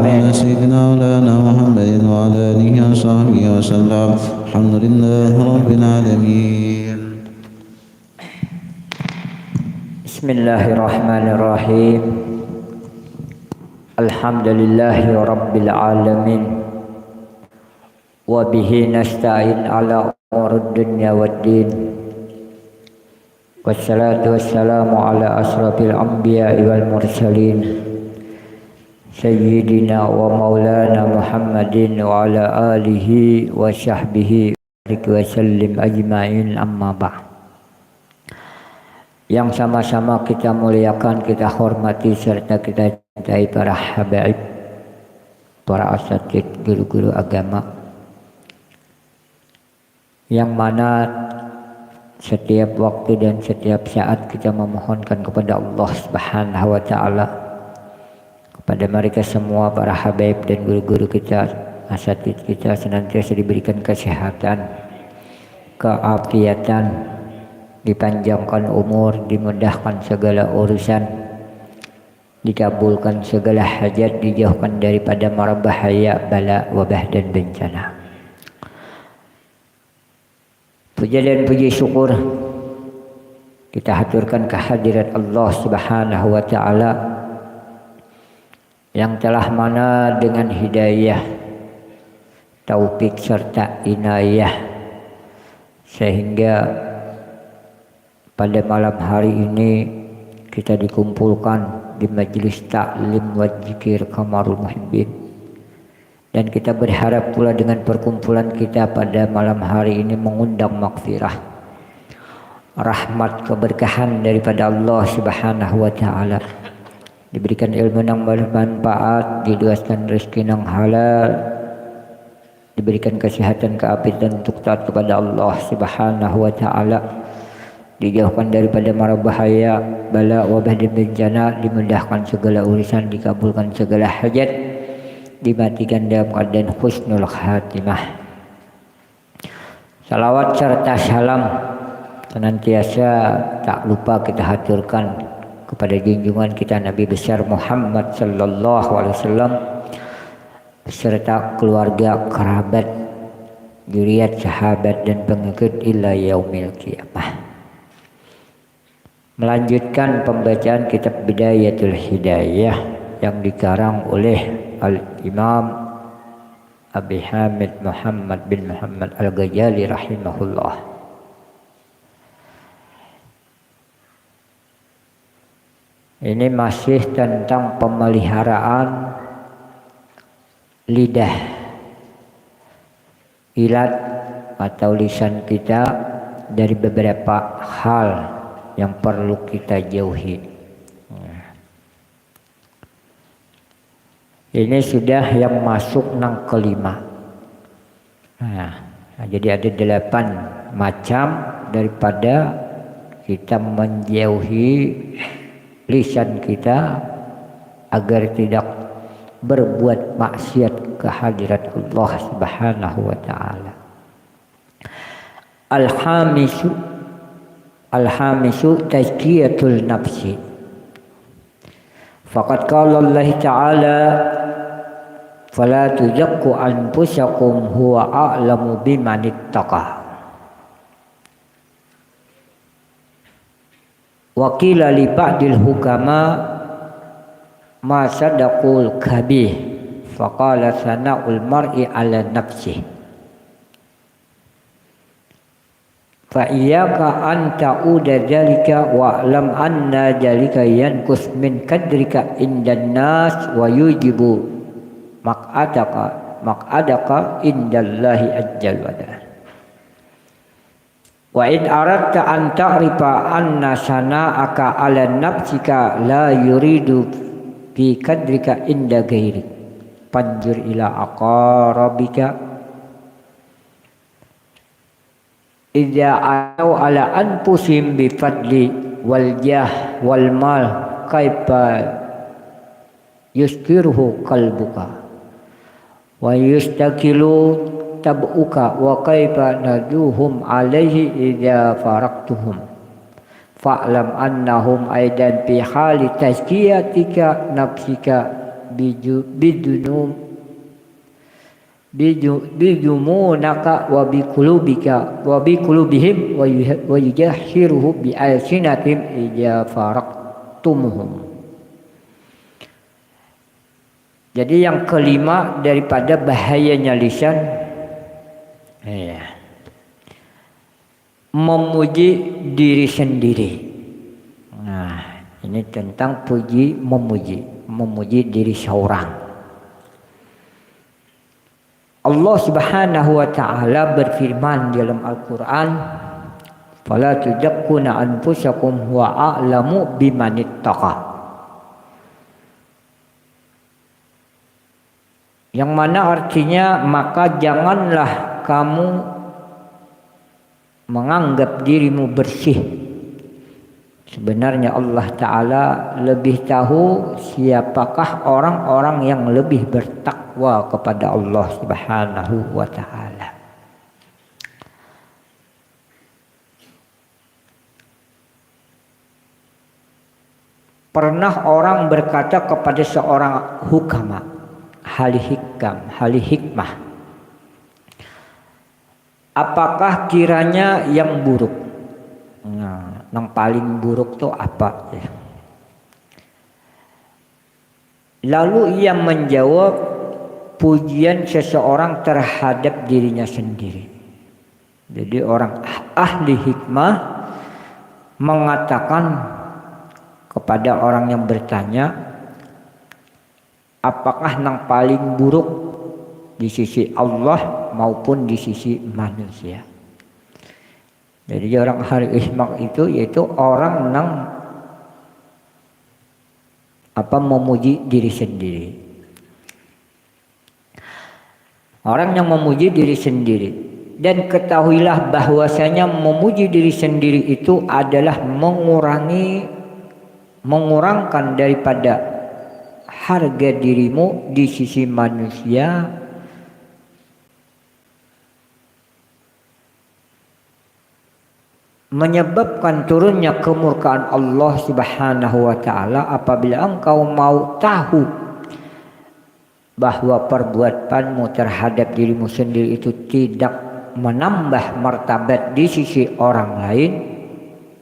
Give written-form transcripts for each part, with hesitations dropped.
على سيدنا مولانا محمد وعلى آله وصحبه وسلم الحمد لله رب العالمين. بسم الله الرحمن الرحيم. الحمد لله رب العالمين وبه نستعين على أمور الدنيا والدين والصلاة والسلام على أشرف الأنبياء والمرسلين سيدنا ومولانا محمد وعلى آله وصحبه وسلم أجمعين. أما بعد. Yang sama-sama kita muliakan, kita hormati serta kita cintai para habaib, para asatid, guru-guru agama, yang mana setiap waktu dan setiap saat kita memohonkan kepada Allah Subhanahu wa taala, kepada mereka semua para habaib dan guru-guru kita, asatid kita, senantiasa diberikan kesehatan, keafiatan, dipanjangkan umur, dimudahkan segala urusan, dikabulkan segala hajat, dijauhkan daripada mara bahaya, bala, wabah dan bencana. Puja dan puji syukur kita haturkan kehadirat Allah Subhanahu wa taala yang telah mana dengan hidayah, taufik serta inayah sehingga pada malam hari ini kita dikumpulkan di majelis taklim wa zikir Kamarul Muhibbin, dan kita berharap pula dengan perkumpulan kita pada malam hari ini mengundang maghfirah, rahmat, keberkahan daripada Allah Subhanahu wa taala, diberikan ilmu yang bermanfaat, diluaskan rezeki yang halal, diberikan kesehatan, keapitan untuk taat kepada Allah Subhanahu wa taala, dijauhkan daripada mara bahaya, bala, wabah dan bencana, dimudahkan segala urusan, dikabulkan segala hajat, dimatikan dalam keadaan husnul khatimah. Salawat serta salam senantiasa tak lupa kita haturkan kepada junjungan kita Nabi besar Muhammad sallallahu alaihi wasallam beserta keluarga, kerabat, zuriat, sahabat dan pengikut ila yaumil qiyamah. Melanjutkan pembacaan kitab Bidayatul Hidayah yang dikarang oleh Al-Imam Abi Hamid Muhammad bin Muhammad Al-Ghazali rahimahullah. Ini masih tentang pemeliharaan lidah, ilat atau lisan kita dari beberapa hal yang perlu kita jauhi. Ini sudah yang masuk nang kelima. Jadi ada 8 macam daripada kita menjauhi lisan kita agar tidak berbuat maksiat kehadirat Allah Subhanahu wa taala. Al-hamisu tazkiyatul nafsi. Faqad qala Allah Ta'ala fala tuzakku anfusakum huwa a'lamu biman ittaqa. Wa qila li ba'dil hukama ma sadaqul kabih faqala sana'ul mar'i 'ala nafsihi. Fa iyyaka an ta'uda dzalika wa lam anna dzalika yanqus min kadrika indan nas wa yujibu maq'adaka indallahi ajjal wada. Wa in aradta an ta'rifa anna sana'aka 'ala nafsika la yuridu fi kadrika inda ghairi panjur ila aqarabika idza au ala anfusihim bi fadli wal jah wal mal kaifa yuskiruhu qalbuka wa yustaqilu tab'uka wa kaifa naduhum alaihi idza faraktuhum fa'lam annahum aidan fi hali tazkiyatika nafsika bijumunaka wa biqulubika wa biqulubihim wa yujahiruhu bi alsinatim idza faraqtumuhum. Jadi yang kelima daripada bahayanya lisan, memuji diri sendiri. Nah, ini tentang memuji diri seorang. Allah Subhanahu wa taala berfirman dalam Al-Qur'an, "Fala tuzakkuna anfusakum wa a'lamu bimanittaqa." Yang mana artinya maka janganlah kamu menganggap dirimu bersih. Sebenarnya Allah Ta'ala lebih tahu siapakah orang-orang yang lebih bertakwa kepada Allah Subhanahu wa Ta'ala. Pernah orang berkata kepada seorang hukama, ahli hikmah, apakah kiranya yang buruk? Nah, yang paling buruk itu apa? Lalu ia menjawab, pujian seseorang terhadap dirinya sendiri. Jadi orang ahli hikmah mengatakan kepada orang yang bertanya, apakah yang paling buruk di sisi Allah maupun di sisi manusia? Jadi orang ahli hikmah itu yaitu orang yang memuji diri sendiri. Orang yang memuji diri sendiri. Dan ketahuilah bahwasanya memuji diri sendiri itu adalah mengurangkan daripada harga dirimu di sisi manusia, menyebabkan turunnya kemurkaan Allah Subhanahu wa Ta'ala apabila engkau mau tahu bahwa perbuatanmu terhadap dirimu sendiri itu tidak menambah martabat di sisi orang lain.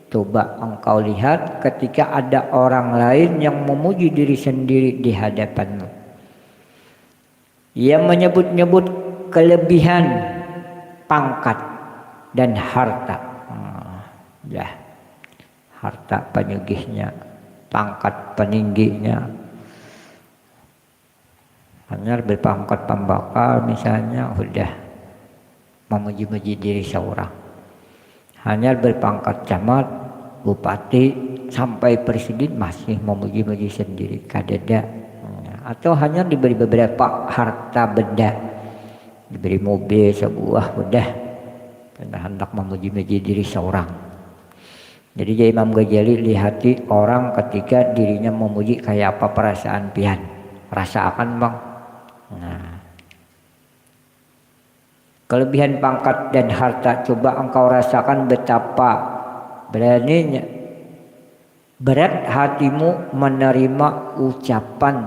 Coba engkau lihat ketika ada orang lain yang memuji diri sendiri di hadapanmu, ia menyebut-nyebut kelebihan pangkat dan harta. Harta penyugihnya, pangkat peningginya, hanya berpangkat pembakar misalnya sudah memuji-muji diri seorang. Hanya berpangkat camat, bupati, sampai presiden masih memuji-muji sendiri, kadeda. Atau hanya diberi beberapa harta benda, diberi mobil sebuah, sudah hendak memuji-muji diri seorang. Jadi Imam Ghazali lihati orang ketika dirinya memuji kayak apa perasaan pian. Rasakan bang. Nah, kelebihan pangkat dan harta, coba engkau rasakan betapa beraninya, berat hatimu menerima ucapan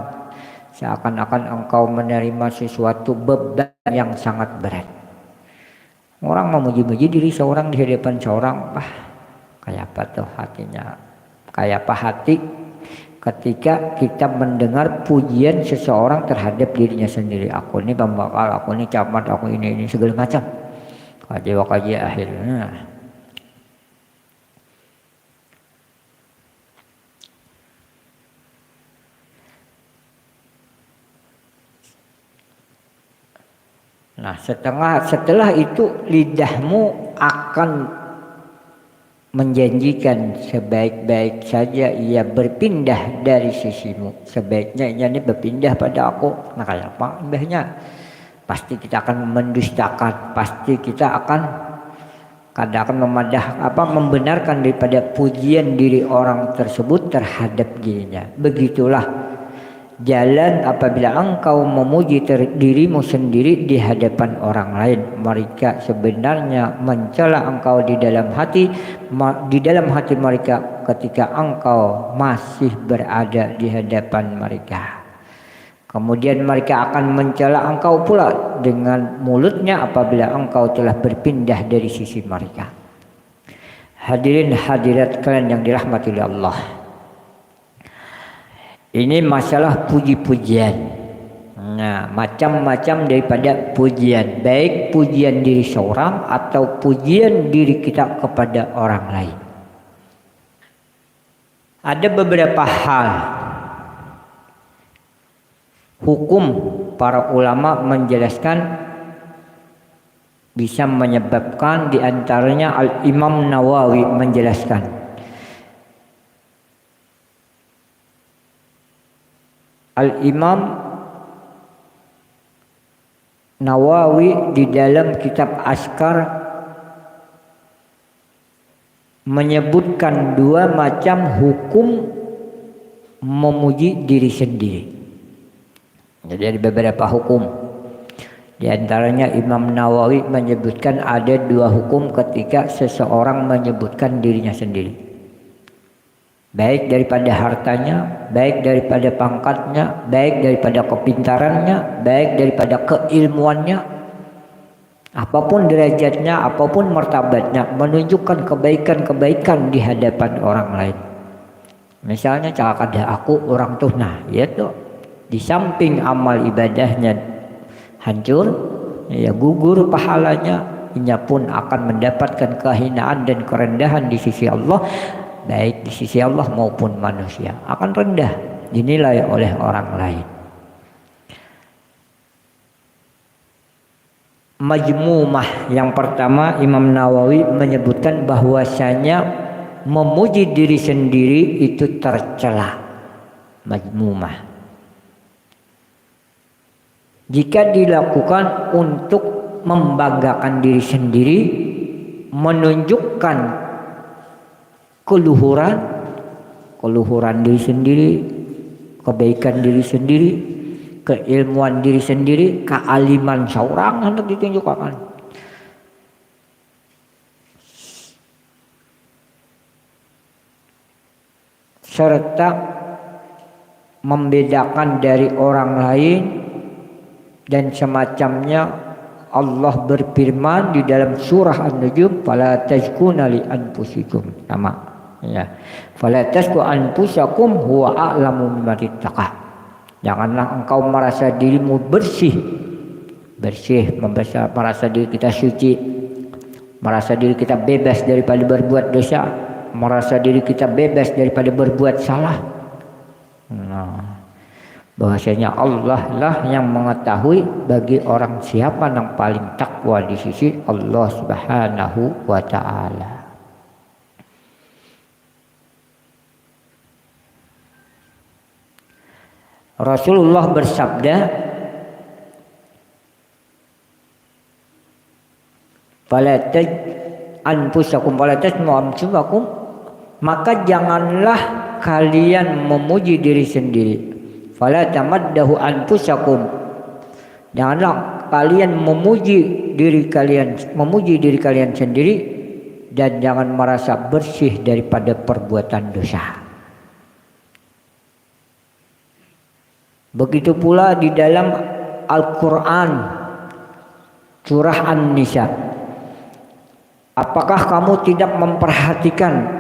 seakan-akan engkau menerima sesuatu beban yang sangat berat. Orang memuji-muji diri seorang di hadapan seorang, kayak apa tuh hatinya? Kayak apa hati ketika kita mendengar pujian seseorang terhadap dirinya sendiri? Aku ini pembakal, aku ini camat, aku ini segala macam. Kaji akhirnya. Nah, setelah itu lidahmu akan menjanjikan sebaik-baik saja ia berpindah dari sisimu. Sebaiknya ia ini berpindah pada aku. Nah, kayak apa imbahnya? Pasti kita akan mendustakan, pasti kita akan membenarkan daripada pujian diri orang tersebut terhadap dirinya. Begitulah jalan apabila engkau memuji dirimu sendiri di hadapan orang lain. Mereka sebenarnya mencela engkau di dalam hati mereka ketika engkau masih berada di hadapan mereka. Kemudian mereka akan mencela engkau pula dengan mulutnya apabila engkau telah berpindah dari sisi mereka. Hadirin hadirat kalian yang dirahmati oleh Allah. Ini masalah puji-pujian. Nah, macam-macam daripada pujian, baik pujian diri seorang atau pujian diri kita kepada orang lain. Ada beberapa hal hukum para ulama menjelaskan bisa menyebabkan, diantaranya Al-Imam Nawawi menjelaskan Al-Imam Nawawi di dalam kitab Askar menyebutkan dua macam hukum memuji diri sendiri. Jadi ada beberapa hukum. Di antaranya Imam Nawawi menyebutkan ada dua hukum ketika seseorang menyebutkan dirinya sendiri. Baik daripada hartanya, baik daripada pangkatnya, baik daripada kepintarannya, baik daripada keilmuannya, apapun derajatnya, apapun martabatnya, menunjukkan kebaikan-kebaikan di hadapan orang lain. Misalnya cakap ada aku orang tuh, nah itu di samping amal ibadahnya hancur, ya gugur pahalanya, ia pun akan mendapatkan kehinaan dan kerendahan di sisi Allah. Baik di sisi Allah maupun manusia akan rendah dinilai oleh orang lain. Majmumah yang pertama, Imam Nawawi menyebutkan bahwasanya memuji diri sendiri itu tercela. Majmumah jika dilakukan untuk membanggakan diri sendiri, menunjukkan keluhuran diri sendiri, kebaikan diri sendiri, keilmuan diri sendiri, kealiman seorang hendak ditunjukkan. Serta membedakan dari orang lain dan semacamnya. Allah berfirman di dalam surah An-Najm, "Fala tazkuna li anfusikum." Sama. Ya. "Fala tazku anfusakum huwa a'lamu biman ittaqa." Janganlah engkau merasa dirimu bersih, merasa diri kita suci, merasa diri kita bebas daripada berbuat dosa, merasa diri kita bebas daripada berbuat salah. Bahwasanya Allah lah yang mengetahui bagi orang siapa yang paling takwa di sisi Allah Subhanahu wa ta'ala. Rasulullah bersabda, "Fala anfusakum wala tasmu anfusakum," maka janganlah kalian memuji diri sendiri. Fala tamaddahu anfusakum, janganlah kalian memuji diri kalian sendiri, dan jangan merasa bersih daripada perbuatan dosa. Begitu pula di dalam Al-Quran surah An-Nisa. Apakah kamu tidak memperhatikan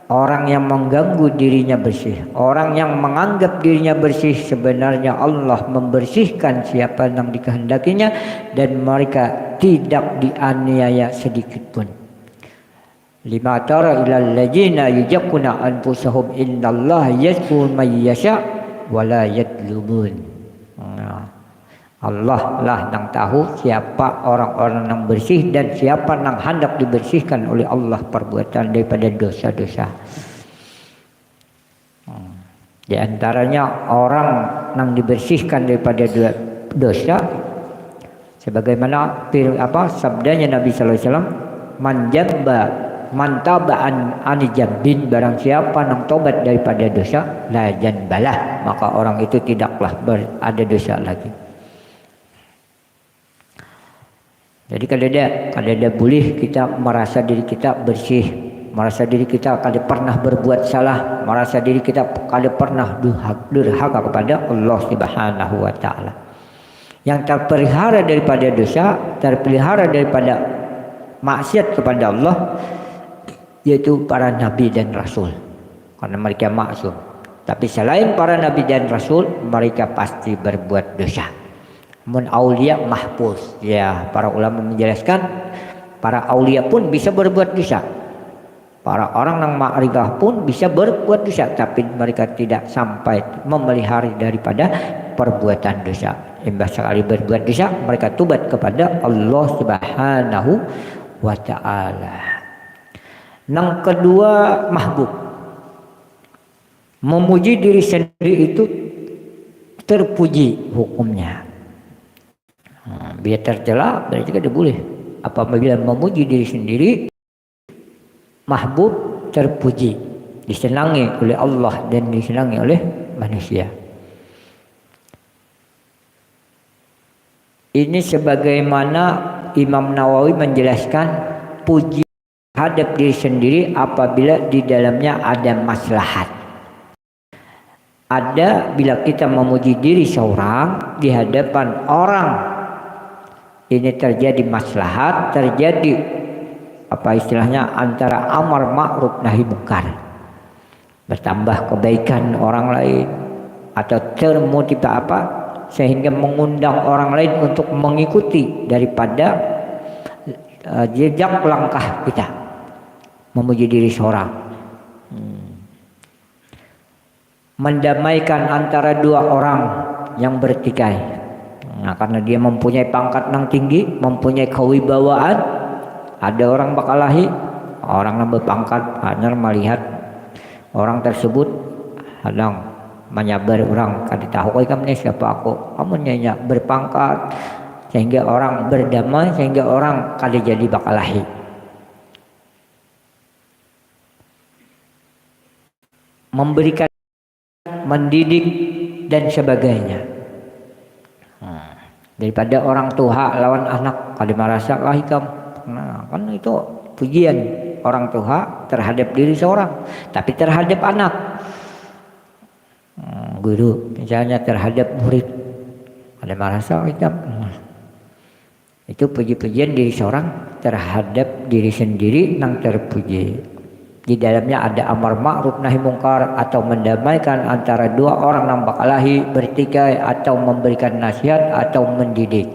orang yang mengganggu dirinya bersih, orang yang menganggap dirinya bersih, sebenarnya Allah membersihkan siapa yang dikehendakinya dan mereka tidak dianiaya sedikit pun. Lima tara ilal ladzina yujakkuna anfusahum innallaha yazkur man yasha wala yadlumun. Allah lah yang tahu siapa orang-orang yang bersih dan siapa yang hendak dibersihkan oleh Allah perbuatan daripada dosa-dosa. Di antaranya orang yang dibersihkan daripada dosa, sebagaimana sabdanya Nabi sallallahu alaihi wasallam, man taba'an anijabin, barang siapa yang tobat daripada dosa, la janbalah, maka orang itu tidaklah ada dosa lagi. Jadi kalau ada boleh kita merasa diri kita bersih, merasa diri kita kali pernah berbuat salah, merasa diri kita kali pernah durhaka kepada Allah Subhanahu wa taala. Yang terpelihara daripada dosa, terpelihara daripada maksiat kepada Allah, yaitu para nabi dan rasul, karena mereka maksum. Tapi selain para nabi dan rasul, mereka pasti berbuat dosa. Mun aulia mahfuz, ya, para ulama menjelaskan para aulia pun bisa berbuat dosa, para orang yang ma'rifah pun bisa berbuat dosa, tapi mereka tidak sampai memelihara daripada perbuatan dosa. Imbas sekali berbuat dosa, mereka tobat kepada Allah Subhanahu wa ta'ala. Yang kedua, mahbub. Memuji diri sendiri itu terpuji hukumnya. Biar tercela berarti tidak boleh. Apabila memuji diri sendiri, mahbub, terpuji, disenangi oleh Allah dan disenangi oleh manusia. Ini sebagaimana Imam Nawawi menjelaskan puji terhadap diri sendiri apabila di dalamnya ada maslahat. Ada bila kita memuji diri seorang di hadapan orang, ini terjadi maslahat, terjadi apa istilahnya antara amar ma'ruf nahi munkar, bertambah kebaikan orang lain, atau termotivasi apa sehingga mengundang orang lain untuk mengikuti daripada jejak langkah kita memuji diri seorang. Mendamaikan antara dua orang yang bertikai. Nah, karena dia mempunyai pangkat yang tinggi, mempunyai kewibawaan, ada orang bakalahi, orang yang berpangkat hanya melihat orang tersebut hadang menyabar orang kada tahu kamu siapa aku, kamu nyanyi berpangkat, sehingga orang berdamai, sehingga orang kada jadi bakalahi. Memberikan, mendidik dan sebagainya. Daripada orang tua lawan anak kada merasa lah kamu. Nah, kan itu pujian orang tua terhadap diri seorang, tapi terhadap anak, guru misalnya terhadap murid kada merasa kamu. Itu puji-pujian diri seorang terhadap diri sendiri yang terpuji. Di dalamnya ada amar ma'ruf nahi mungkar, atau mendamaikan antara dua orang yang bakalahi, bertikai, atau memberikan nasihat atau mendidik.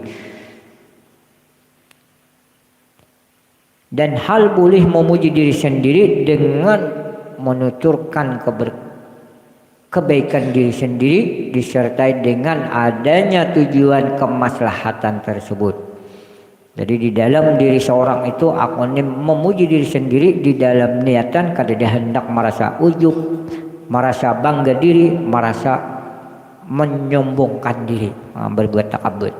Dan hal boleh memuji diri sendiri dengan menuturkan kebaikan diri sendiri disertai dengan adanya tujuan kemaslahatan tersebut. Jadi di dalam diri seorang itu aku memuji diri sendiri di dalam niatan kada dia hendak merasa ujub, merasa bangga diri, merasa menyombongkan diri, berbuat takabur.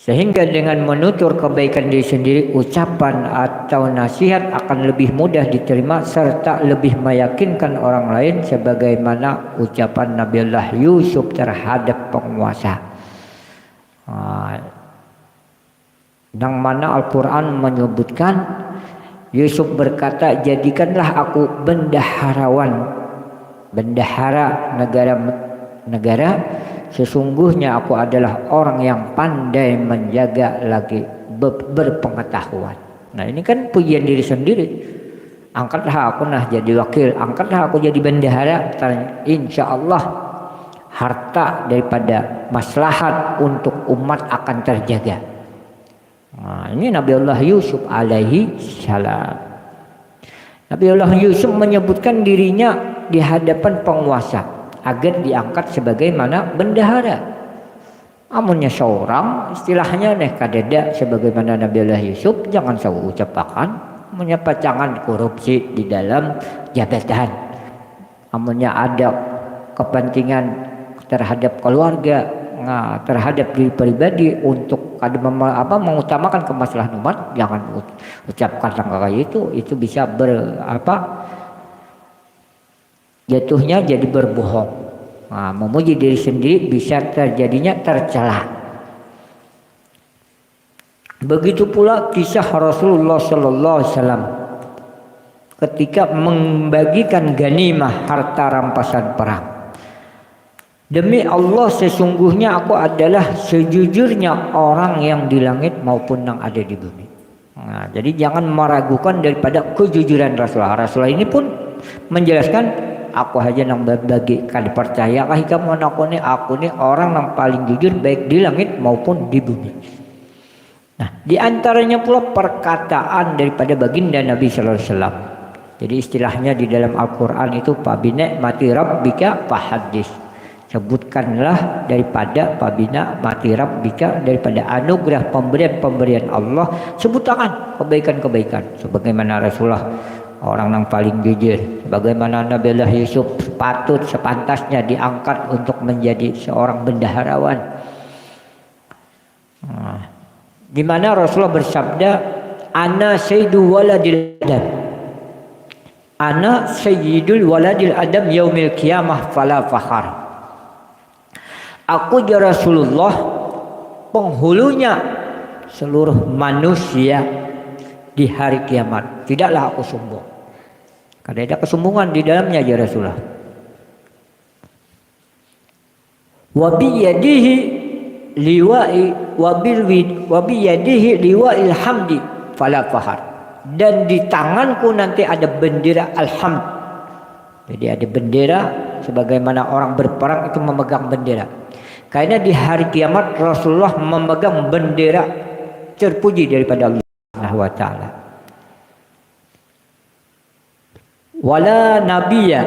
Sehingga dengan menutur kebaikan diri sendiri, ucapan atau nasihat akan lebih mudah diterima serta lebih meyakinkan orang lain, sebagaimana ucapan Nabiullah Yusuf terhadap penguasa. Yang mana Al-Quran menyebutkan Yusuf berkata, jadikanlah aku bendahara negara, sesungguhnya aku adalah orang yang pandai menjaga lagi berpengetahuan. Nah, ini kan pujian diri sendiri. Angkatlah aku jadi wakil, angkatlah aku jadi bendahara, insya Allah harta daripada maslahat untuk umat akan terjaga. Nah, ini Nabiullah Yusuf alaihi salam. Nabiullah Yusuf menyebutkan dirinya di hadapan penguasa agar diangkat sebagaimana bendahara. Amunnya seorang istilahnya kadeda sebagaimana Nabiullah Yusuf, jangan saya ucapkan menyapa jangan korupsi di dalam jabatan. Amunnya ada kepentingan terhadap keluarga, terhadap diri pribadi untuk mengutamakan kemaslahatan umat, jangan ucapkan kayak itu bisa jatuhnya jadi berbohong. Nah, memuji diri sendiri bisa terjadinya tercela. Begitu pula kisah Rasulullah sallallahu alaihi wasallam ketika membagikan ganimah harta rampasan perang. Demi Allah, sesungguhnya aku adalah sejujurnya orang yang di langit maupun yang ada di bumi. Nah, jadi jangan meragukan daripada kejujuran Rasulullah. Rasulullah ini pun menjelaskan, aku aja yang bagikan, percayakah kamu aku ini orang yang paling jujur baik di langit maupun di bumi. Nah, di antaranya pula perkataan daripada baginda Nabi sallallahu alaihi wasallam. Jadi istilahnya di dalam Al-Qur'an itu fabina mati rabbika fahaddits. Sebutkanlah daripada fabina mati rabbika, daripada anugerah pemberian Allah, sebutkan kebaikan-kebaikan sebagaimana Rasulullah orang yang paling jujur, bagaimana Nabi Allah Yusuf patut sepantasnya diangkat untuk menjadi seorang bendaharawan. Di mana Rasulullah bersabda, ana sayyidu waladil adam, ana sayyidul waladil adam yaumil qiyamah fala fakhar. Aku ya Rasulullah, penghulunya seluruh manusia di hari kiamat, tidaklah aku sombong. Karena ada kesombongan di dalamnya ya Rasulullah. Wa bi yadihi liwa'i wa bi yadihi liwa'il hamdi fala fahar. Dan di tanganku nanti ada bendera alhamd. Jadi ada bendera sebagaimana orang berperang itu memegang bendera. Karena di hari kiamat Rasulullah memegang bendera terpuji daripada Allah Subhanahu wa taala. Wala nabiyya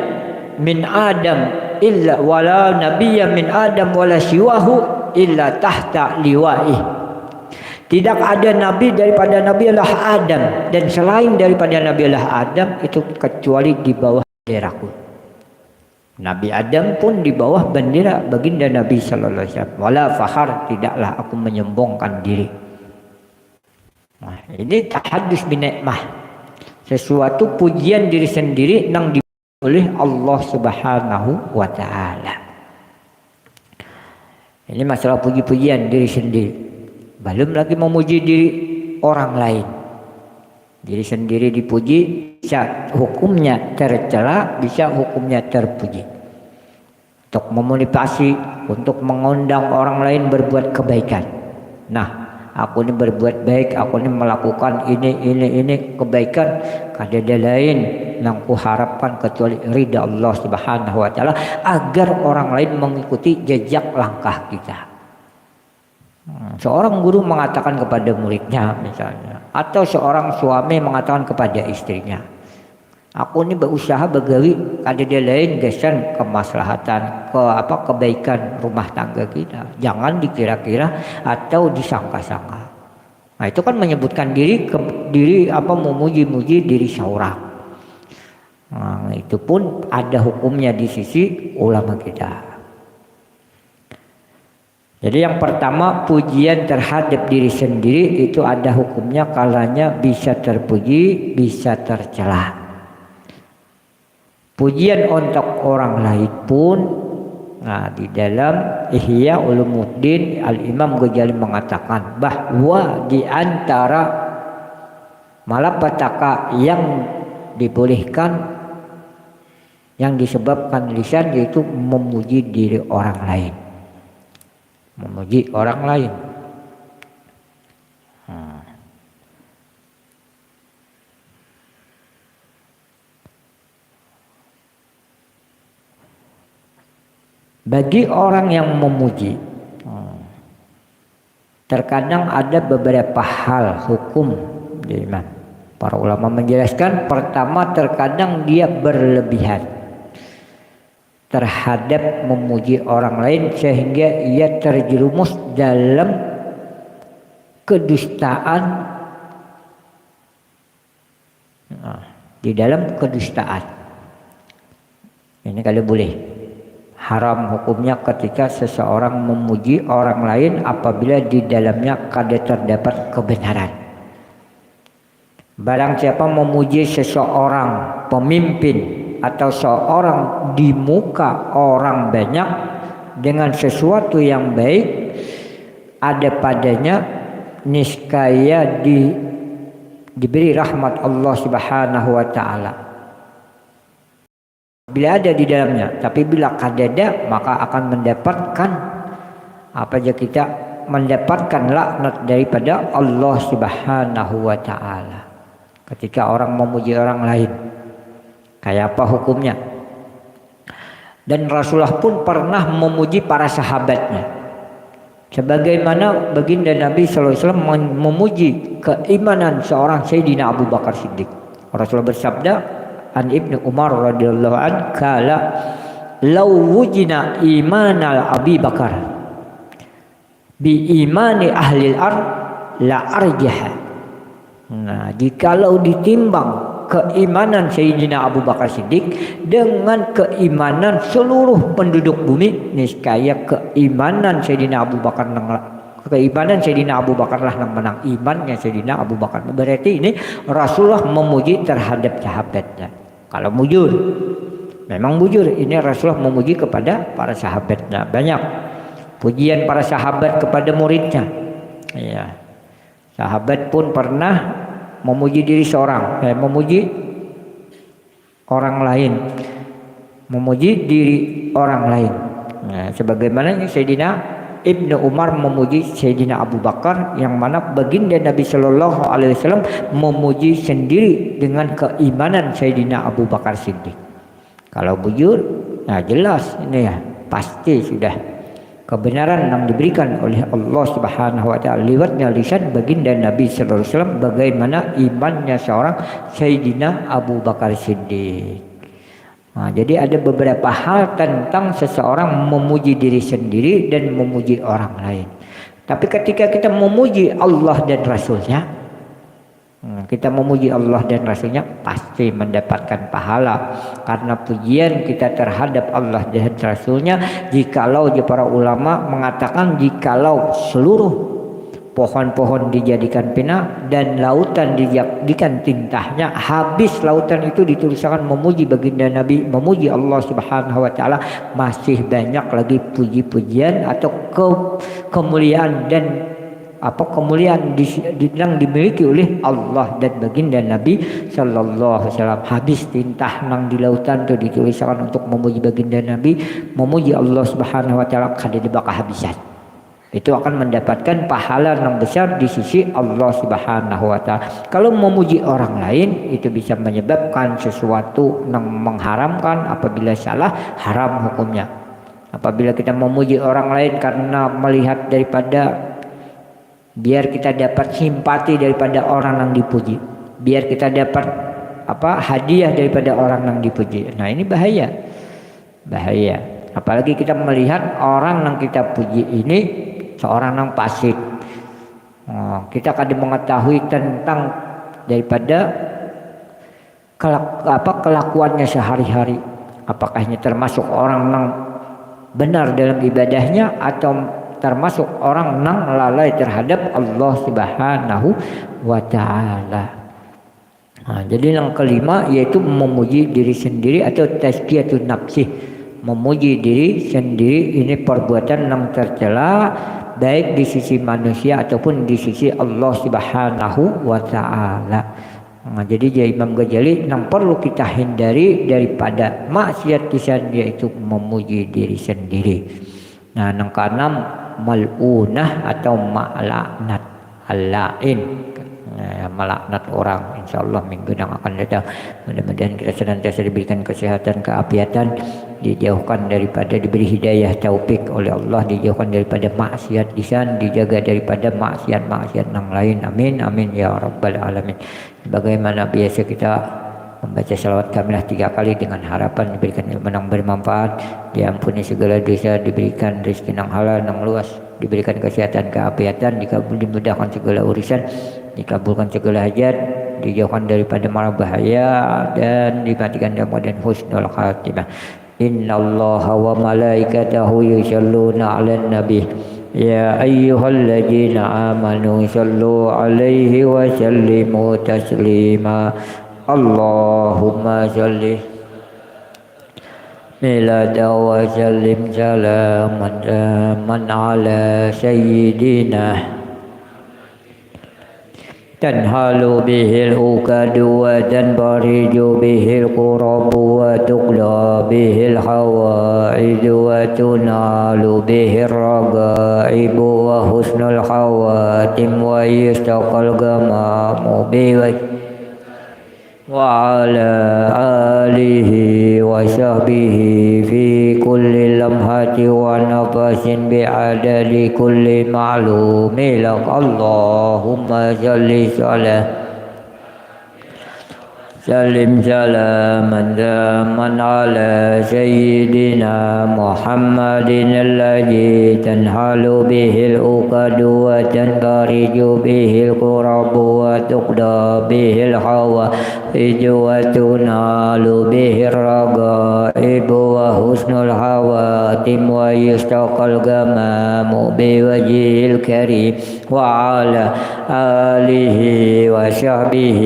min Adam illa wala nabiyya min Adam wala siwahu illa tahta liwa'i. Tidak ada nabi daripada Nabi Allah Adam dan selain daripada Nabi Allah Adam itu kecuali di bawah benderaku. Nabi Adam pun di bawah bendera baginda Nabi sallallahu alaihi wasallam. Wala fakhar, tidaklah aku menyombongkan diri. Nah, ini tahaddus bi nikmah. Sesuatu pujian diri sendiri yang diberi oleh Allah Subhanahu wa taala. Ini masalah puji-pujian diri sendiri. Belum lagi memuji diri orang lain. Diri sendiri dipuji, bisa hukumnya tercela, bisa hukumnya terpuji. Untuk memotivasi, untuk mengundang orang lain berbuat kebaikan. Nah, aku ini berbuat baik, aku ini melakukan ini kebaikan. Kada lain yang kuharapkan kecuali ridha Allah Subhanahu wa taala agar orang lain mengikuti jejak langkah kita. Seorang guru mengatakan kepada muridnya misalnya, atau seorang suami mengatakan kepada istrinya, aku ini berusaha begawi kada dia lain gesan kemaslahatan kebaikan rumah tangga kita, jangan dikira-kira atau disangka-sangka. Nah, itu kan menyebutkan diri memuji-muji diri seorang. Nah, itu pun ada hukumnya di sisi ulama kita. Jadi yang pertama, pujian terhadap diri sendiri itu ada hukumnya kalanya bisa terpuji, bisa tercela. Pujian untuk orang lain pun, nah di dalam Ihya Ulumuddin Al-Imam Ghazali mengatakan bahwa di antara malapetaka yang dibolehkan yang disebabkan lisan yaitu memuji diri orang lain. Memuji orang lain. Bagi orang yang memuji, terkadang ada beberapa hal hukum. Para ulama menjelaskan, pertama terkadang dia berlebihan terhadap memuji orang lain sehingga ia terjerumus dalam kedustaan. Di dalam kedustaan ini kalau boleh haram hukumnya ketika seseorang memuji orang lain apabila di dalamnya kada terdapat kebenaran. Barang siapa memuji seseorang pemimpin atau seorang di muka orang banyak dengan sesuatu yang baik ada padanya, niscaya diberi rahmat Allah Subhanahu wa taala. Bila ada di dalamnya, tapi bila kadada maka akan mendapatkan apa aja kita mendapatkan laknat daripada Allah Subhanahu wa taala. Ketika orang memuji orang lain, kayak apa hukumnya? Dan Rasulullah pun pernah memuji para sahabatnya. Sebagaimana baginda Nabi sallallahu alaihi wasallam memuji keimanan seorang Sayyidina Abu Bakar Siddiq. Rasulullah bersabda, an Ibnu Umar radhiyallahu an kala law wujina imanal Abi Bakar bi imani ahli al-ard la arjaha. Nah, jikalau ditimbang keimanan Sayyidina Abu Bakar Siddiq dengan keimanan seluruh penduduk bumi, niscaya keimanan Sayyidina Abu Bakar lah yang menang imannya Sayyidina Abu Bakar. Berarti ini Rasulullah memuji terhadap sahabatnya. Kalau mujur, memang mujur. Ini Rasulullah memuji kepada para sahabatnya. Banyak pujian para sahabat kepada muridnya. Ya. Sahabat pun pernah memuji diri seorang, memuji orang lain, memuji diri orang lain. Nah, sebagaimana Sayyidina Ibnu Umar memuji Sayyidina Abu Bakar, yang mana baginda Nabi Shallallahu Alaihi Wasallam memuji sendiri dengan keimanan Sayyidina Abu Bakar Siddiq. Kalau bujur, nah jelas ini ya pasti sudah kebenaran yang diberikan oleh Allah Subhanahu wa taala lewatnya lisan baginda Nabi sallallahu alaihi wasallam, bagaimana imannya seorang Sayyidina Abu Bakar Siddiq. Nah, jadi ada beberapa hal tentang seseorang memuji diri sendiri dan memuji orang lain. Tapi ketika kita memuji Allah dan Rasulnya, kita memuji Allah dan Rasulnya pasti mendapatkan pahala, karena pujian kita terhadap Allah dan Rasulnya, jikalau para ulama mengatakan jikalau seluruh pohon-pohon dijadikan pena dan lautan dijadikan tintahnya, habis lautan itu dituliskan memuji baginda Nabi, memuji Allah Subhanahu wa taala, masih banyak lagi puji-pujian atau kemuliaan dan kemuliaan yang dimiliki oleh Allah dan baginda Nabi sallallahu alaihi wasallam. Habis tintah nang di lautan itu dituliskan untuk memuji baginda Nabi, memuji Allah Subhanahu wa taala, kada bakal habisan. Itu akan mendapatkan pahala yang besar di sisi Allah Subhanahu wa taala. Kalau memuji orang lain itu bisa menyebabkan sesuatu yang mengharamkan, apabila salah haram hukumnya. Apabila kita memuji orang lain karena melihat daripada biar kita dapat simpati daripada orang yang dipuji, biar kita dapat hadiah daripada orang yang dipuji. Nah, ini bahaya. Apalagi kita melihat orang yang kita puji ini seorang yang fasik. Kita kadang mengetahui tentang daripada kelakuannya sehari-hari. Apakah ini termasuk orang yang benar dalam ibadahnya atau termasuk orang yang lalai terhadap Allah Subhanahu wa taala. Nah, jadi yang kelima yaitu memuji diri sendiri atau tazkiyatun nafsi. Memuji diri sendiri ini perbuatan yang tercela baik di sisi manusia ataupun di sisi Allah Subhanahu wa taala. Nah, jadi Imam Ghazali yang perlu kita hindari daripada maksiat lisan yaitu memuji diri sendiri. Nah, yang keenam mal'unah atau malaknat al-la'in, melaknat orang. Insyaallah minggu yang akan datang mudah-mudahan kita senantiasa diberikan kesehatan, keafiatan, dijauhkan daripada, diberi hidayah taufik oleh Allah, dijauhkan daripada maksiat lisan, dijaga daripada maksiat-maksiat yang lain. Amin amin ya rabbal alamin. Bagaimana biasa kita membaca salawat kamilah 3 kali dengan harapan diberikan ilmu yang bermanfaat, diampuni segala dosa, diberikan rezeki yang halal yang luas, diberikan kesehatan, keafiatan, dimudahkan segala urusan, dikabulkan segala hajat, dijauhkan daripada mara bahaya, dan dimatikan dalam keadaan husnul khatimah. Innallaha wa malaikatahu yusholluna 'alan nabi ya ayyuhalladzina amanu shallu 'alaihi wa sallimu taslima. Allahumma shalli milada wa sallim salaman ala sayyidina تنهال به الأكد وتنبرج به القرب وتقلى به الحوائج وتنال به الرغائب وحسن الخواتم ويستقى الغمام بوجه وعلى آله وصحبه في كل لمحة ونفس بعدد كل معلوم لك اللهم سلم سلاما داما على سيدنا محمد الذي تنحل به العقد وتنفرج به الكرب وتقضى به الحوائج وتنال به الرغائب وحسن الخواتم ويستقى الغمام بوجهه الكريم وعلى آله وصحبه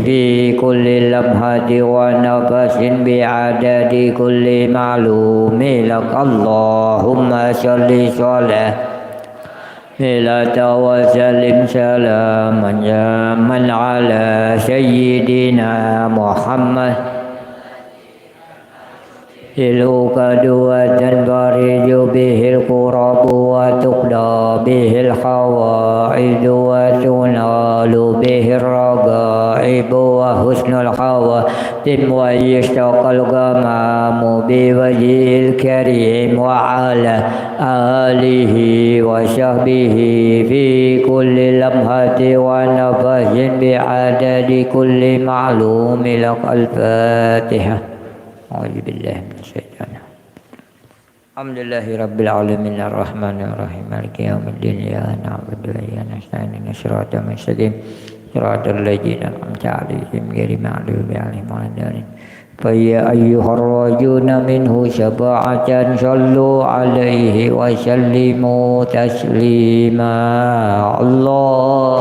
في كل لمحة ونفس بعدد كل معلوم لك اللهم صل وسلم سلاما جاما على سيدنا محمد العقد وتنفرج به الكرب وتقضى به الحوائج وتنال به الرغائب وحسن الخواتم ويشتاق الغمام بوجهه الكريم وعلى آله وصحبه في كل لمحة ونفس بعدد كل معلوم لك الفاتحة. أعوذ بالله من الشيطان. الحمد لله رب العالمين الرحمن الرحيم مالك يوم الدين إياك نعبد وإياك نستعين اهدنا الصراط المستقيم صراط الذين أنعمت عليهم غير المغضوب عليهم ولا الضالين. فيا أيها الراجون منه شفاعة صلوا عليه وسلموا تسليما. الله